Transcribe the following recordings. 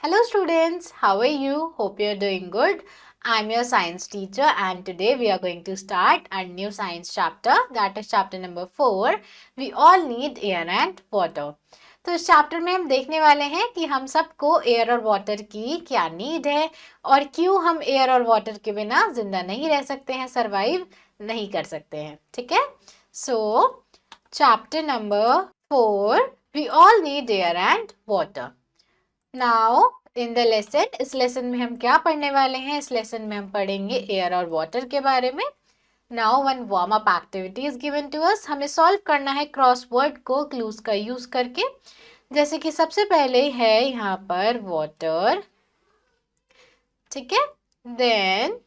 Hello students, how are you? Hope you are doing good. I'm your science teacher and today we are going to start our new science chapter, that is chapter number 4. We all need air and water. तो इस chapter में हम देखने वाले हैं कि हम सबको एयर और वाटर की क्या नीड है और क्यों हम एयर और वाटर के बिना जिंदा नहीं रह सकते हैं, सरवाइव नहीं कर सकते हैं. ठीक है. So chapter number 4, we all need air and water. Now in the lesson, इस लेसन में हम क्या पढ़ने वाले हैं? इस लेसन में हम पढ़ेंगे एयर और वाटर के बारे में. Now one warm up activity is given to us. हमें सॉल्व करना है क्रॉसवर्ड को क्लूज का यूज करके. जैसे कि सबसे पहले है यहाँ पर वाटर, ठीक है. देन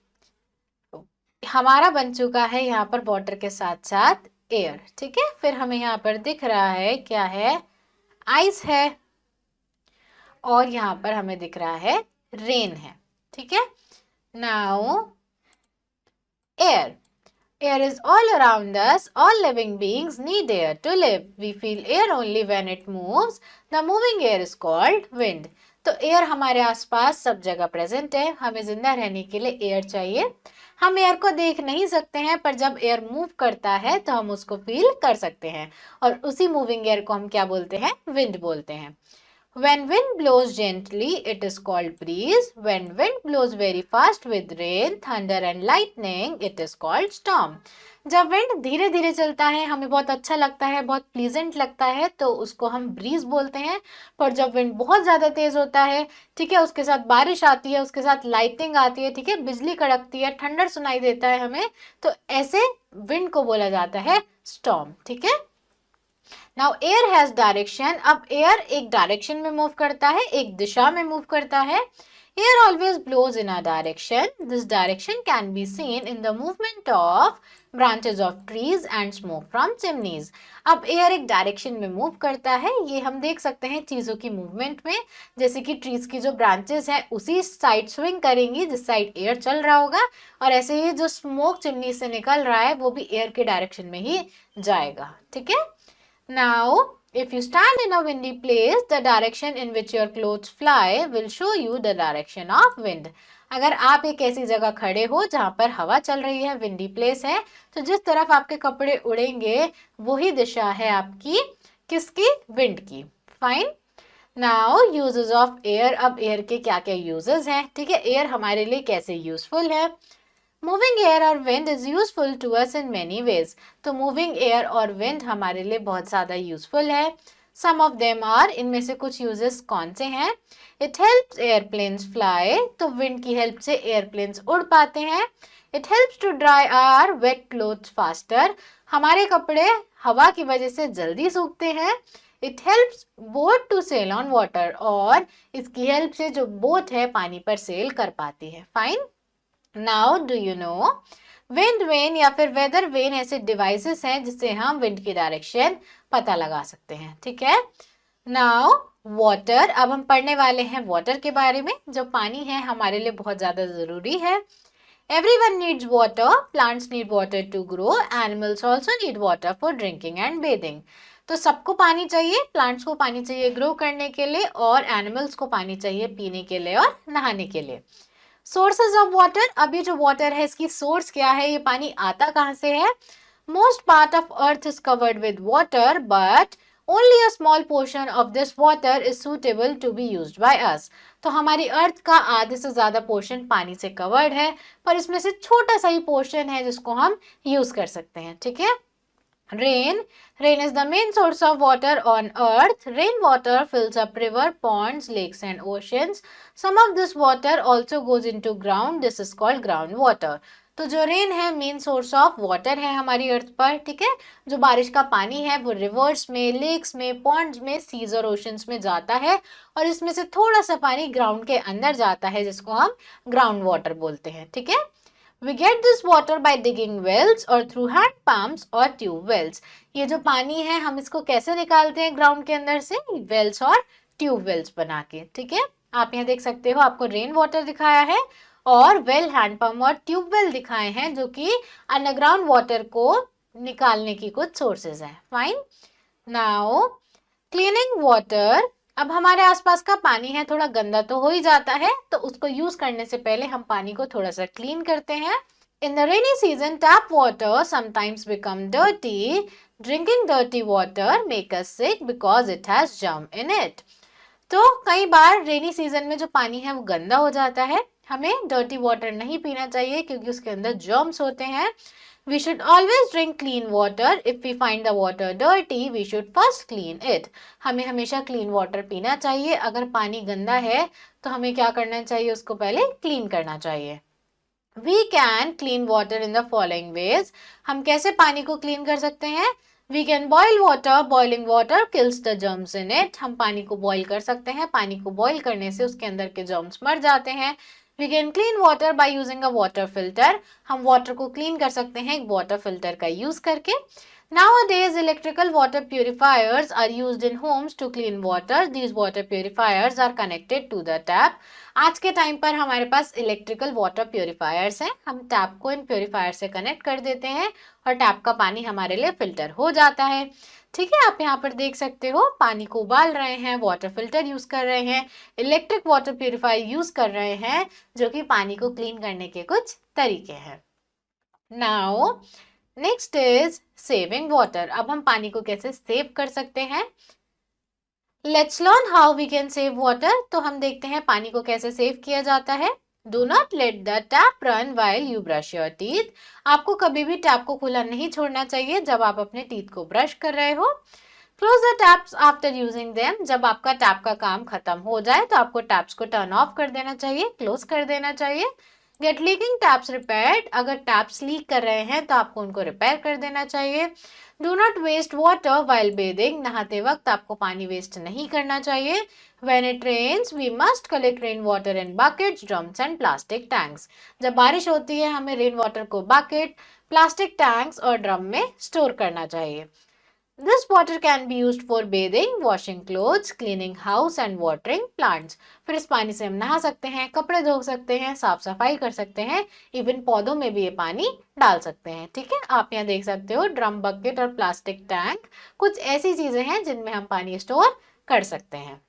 हमारा बन चुका है यहाँ पर वाटर के साथ साथ एयर, ठीक है. फिर हमें यहाँ पर दिख रहा है क्या है? आइस है. और यहाँ पर हमें दिख रहा है रेन है, ठीक है. Now air. Air is all around us. All living beings need air to live. We feel air only when it moves. The moving air is called wind. तो एयर हमारे आसपास सब जगह प्रेजेंट है. हमें जिंदा रहने के लिए एयर चाहिए. हम एयर को देख नहीं सकते हैं, पर जब एयर मूव करता है तो हम उसको फील कर सकते हैं. और उसी मूविंग एयर को हम क्या बोलते हैं? विंड बोलते हैं. When wind blows gently, it is called breeze. When wind blows very fast with rain, thunder and lightning, it is called storm. जब विंड धीरे धीरे चलता है, हमें बहुत अच्छा लगता है, बहुत प्लीजेंट लगता है, तो उसको हम ब्रीज बोलते हैं. पर जब विंड बहुत ज़्यादा तेज होता है, ठीक है, उसके साथ बारिश आती है, उसके साथ लाइटिंग आती है, ठीक है, बिजली कड़कती है, थंडर सुनाई देता है हमें, तो ऐसे विंड को बोला जाता है स्टॉर्म. ठीक है. Now air has direction. अब एयर एक डायरेक्शन में मूव करता है, एक दिशा में मूव करता है. Air always blows in a direction. This direction can be seen in the movement of branches of trees and smoke from chimneys. अब एयर एक डायरेक्शन में मूव करता है, ये हम देख सकते हैं चीज़ों की मूवमेंट में. जैसे कि ट्रीज की जो ब्रांचेस हैं उसी साइड स्विंग करेंगी जिस साइड एयर चल रहा होगा, और ऐसे ही जो स्मोक चिमनी से निकल रहा है वो भी एयर के डायरेक्शन में ही जाएगा. ठीक है. Now, if you stand in a windy place, the direction in which your clothes fly will show you the direction of wind. अगर आप एक ऐसी जगह खड़े हो जहाँ पर हवा चल रही है, विंडी प्लेस है, तो जिस तरफ आपके कपड़े उड़ेंगे वही दिशा है आपकी किसकी? विंड की. Fine. Now uses of air. अब एयर के क्या क्या यूजेस हैं? ठीक है. एयर हमारे लिए कैसे यूजफुल है? मूविंग एयर और wind is useful to us in many ways. तो मूविंग एयर और विंड हमारे लिए बहुत ज़्यादा यूजफुल है. Some of them are. इनमें से कुछ यूजेस कौन से हैं? It helps airplanes fly. तो विंड की हेल्प से एयरप्लेन्स उड़ पाते हैं. It helps to dry our wet clothes faster. हमारे कपड़े हवा की वजह से जल्दी सूखते हैं. It helps boat to sail on water. और इसकी हेल्प से जो बोट है पानी पर सेल कर पाती है. Fine. Now do you know wind vane या फिर वेदर वेन ऐसे डिवाइसेस हैं जिससे हम विंड की डायरेक्शन पता लगा सकते हैं. ठीक है. Now water. अब हम पढ़ने वाले हैं वाटर के बारे में. जो पानी है हमारे लिए बहुत ज़्यादा ज़रूरी है. Everyone needs water. Plants need water to grow. Animals also need water for drinking and bathing. तो सबको पानी चाहिए. प्लांट्स को पानी चाहिए ग्रो करने के लिए, और एनिमल्स को पानी चाहिए पीने के लिए और नहाने के लिए. Sources of water. अब ये जो वाटर है इसकी सोर्स क्या है? ये पानी आता कहाँ से है? Most part of earth is covered with water, but only a small portion of this water is suitable to be used by us. तो हमारी अर्थ का आधे से ज़्यादा पोर्शन पानी से कवर्ड है, पर इसमें से छोटा सा ही पोर्शन है जिसको हम यूज़ कर सकते हैं. ठीक है. Rain. Rain is the main source of water on earth. Rainwater fills up river, ponds, lakes and oceans. Some of this water also goes into ground. This is called groundwater. तो जो rain है main source of water है हमारी अर्थ पर. ठीक है. जो बारिश का पानी है वो रिवर्स में, लेक्स में, पॉन्ड्स में, सीज और ओशंस में जाता है, और इसमें से थोड़ा सा पानी ग्राउंड के अंदर जाता है जिसको हम ग्राउंड वाटर बोलते हैं. ठीक है. We get this water by digging wells or through hand pumps or tube wells. ये जो पानी है हम इसको कैसे निकालते हैं ग्राउंड के अंदर से? वेल्स और ट्यूब वेल्स बना के. ठीक है. आप यहाँ देख सकते हो, आपको रेन वाटर दिखाया है और वेल, हैंड पंप और ट्यूब वेल दिखाए हैं जो कि अंडरग्राउंड वाटर को निकालने की कुछ सोर्सेज हैं. फाइन. Now cleaning water. अब हमारे आसपास का पानी है थोड़ा गंदा तो हो ही जाता है, तो उसको यूज करने से पहले हम पानी को थोड़ा सा क्लीन करते हैं। In the rainy season, tap water sometimes become dirty. Drinking dirty water make us sick because it has germ in it. तो कई बार रेनी सीजन में जो पानी है वो गंदा हो जाता है। हमें डर्टी वाटर नहीं पीना चाहिए क्योंकि उसके अंदर जर्म्स होते हैं। We should always drink clean water. If we find the water dirty, we should first clean it. हमें हमेशा क्लीन वाटर पीना चाहिए। अगर पानी गंदा है तो हमें क्या करना चाहिए, उसको पहले क्लीन करना चाहिए। We can clean water in the following ways. हम कैसे पानी को क्लीन कर सकते हैं? We can boil water. Boiling water kills the germs in it. हम पानी को बॉईल कर सकते हैं। पानी को बॉईल करने से उसके अंदर के जर्म्स मर जाते हैं। We can clean water by using a water filter. हम वाटर को क्लीन कर सकते हैं एक वाटर फिल्टर का यूज करके। Nowadays, electrical water purifiers are used in homes to clean water. These water purifiers are connected to the tap. आज के टाइम पर हमारे पास इलेक्ट्रिकल वाटर प्योरीफायर्स हैं। हम टैप को इन प्योरीफायर से कनेक्ट कर देते हैं और टैप का पानी हमारे लिए फिल्टर हो जाता है। ठीक है, आप यहाँ पर देख सकते हो पानी को उबाल रहे हैं, वाटर फिल्टर यूज कर रहे हैं, इलेक्ट्रिक वाटर प्योरीफायर यूज कर रहे हैं, जो कि पानी को क्लीन करने के कुछ तरीके हैं। Now next is saving water. अब हम पानी को कैसे सेव कर सकते हैं। Let's learn how we can save water. तो हम देखते हैं पानी को कैसे सेव किया जाता है। Do not let the tap run while you brush your teeth. आपको कभी भी टैप को खुला नहीं छोड़ना चाहिए जब आप अपने टीथ को ब्रश कर रहे हो। Close the taps after using them. जब आपका टैप का काम खत्म हो जाए तो आपको टैप्स को टर्न ऑफ कर देना चाहिए, क्लोज कर देना चाहिए। Get leaking taps repaired. अगर टैप्स लीक कर रहे हैं तो आपको उनको रिपेयर कर देना चाहिए। Do not waste water while bathing. नहाते वक्त आपको पानी वेस्ट नहीं करना चाहिए। When it rains, we must collect rain water in buckets, drums and plastic tanks. जब बारिश होती है हमें रेन वाटर को बकेट, प्लास्टिक टैंक्स और ड्रम में स्टोर करना चाहिए। This water can be used for bathing, washing clothes, cleaning house and watering plants. फिर इस पानी से हम नहा सकते हैं, कपड़े धो सकते हैं, साफ सफाई कर सकते हैं, इवन पौधों में भी ये पानी डाल सकते हैं। ठीक है, आप यहाँ देख सकते हो ड्रम, बकेट और प्लास्टिक टैंक कुछ ऐसी चीजें हैं जिनमें हम पानी स्टोर कर सकते हैं।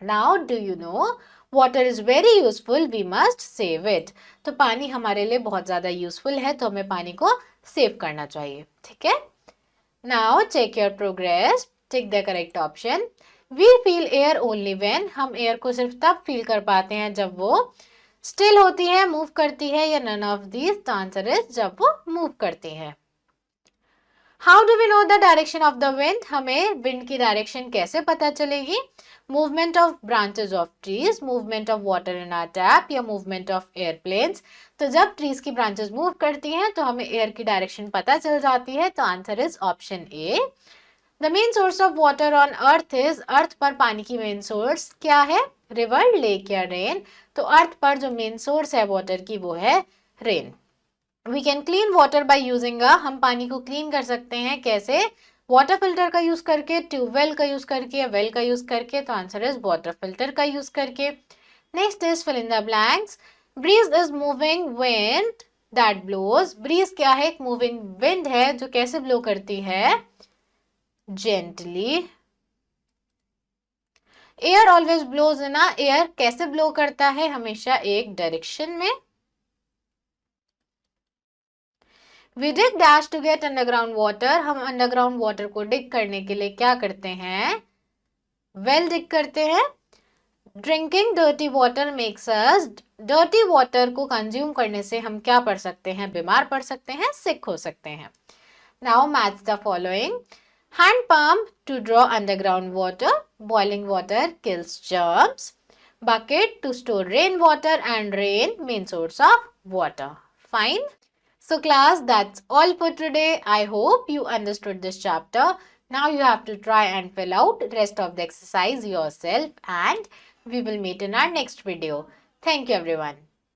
Now do you know water is very useful, we must save it. तो पानी हमारे लिए बहुत ज़्यादा यूजफुल है तो हमें पानी को सेव करना चाहिए। ठीक है, Now check your progress, take the correct option. We feel air only when, हम एयर को सिर्फ तब फील कर पाते हैं जब वो स्टिल होती है, मूव करती है, या none of these. तो आंसर इज जब वो मूव करती है। How do we know the direction of the wind. हमें विंड की डायरेक्शन कैसे पता चलेगी। Movement of branches of trees, movement of water in our tap, या मूवमेंट ऑफ एयरप्लेन्स। तो जब ट्रीज की ब्रांचेस मूव करती हैं तो हमें एयर की डायरेक्शन पता चल जाती है। तो answer is option A. The main source of water on earth is, earth पर पानी की मेन सोर्स क्या है, रिवर, लेक या रेन। तो अर्थ पर जो मेन सोर्स है वाटर की वो है rain. We can clean water by using a, हम पानी को क्लीन कर सकते हैं कैसे, वाटर फिल्टर का यूज करके, ट्यूबवेल का यूज करके, या वेल का यूज करके। तो आंसर इज वाटर फिल्टर का यूज करके। Next is fill in the blanks. Breeze is moving wind that blows. Breeze क्या है, एक मूविंग विंड है जो कैसे ब्लो करती है, gently. Air always blows in a, air कैसे ब्लो करता है, हमेशा एक डायरेक्शन में। We dig dash to get underground water. हम अंडरग्राउंड वाटर को डिग करने के लिए क्या करते हैं, वेल डिग करते हैं। Drinking dirty water makes us, dirty water को कंज्यूम करने से हम क्या पड़ सकते हैं, बीमार पड़ सकते हैं, सिक हो सकते हैं। Now match the following. Hand pump to draw underground water, boiling water kills germs, bucket to store rainwater, and rain main source of water. Fine. So class, that's all for today. I hope you understood this chapter. Now you have to try and fill out rest of the exercise yourself, and we will meet in our next video. Thank you everyone.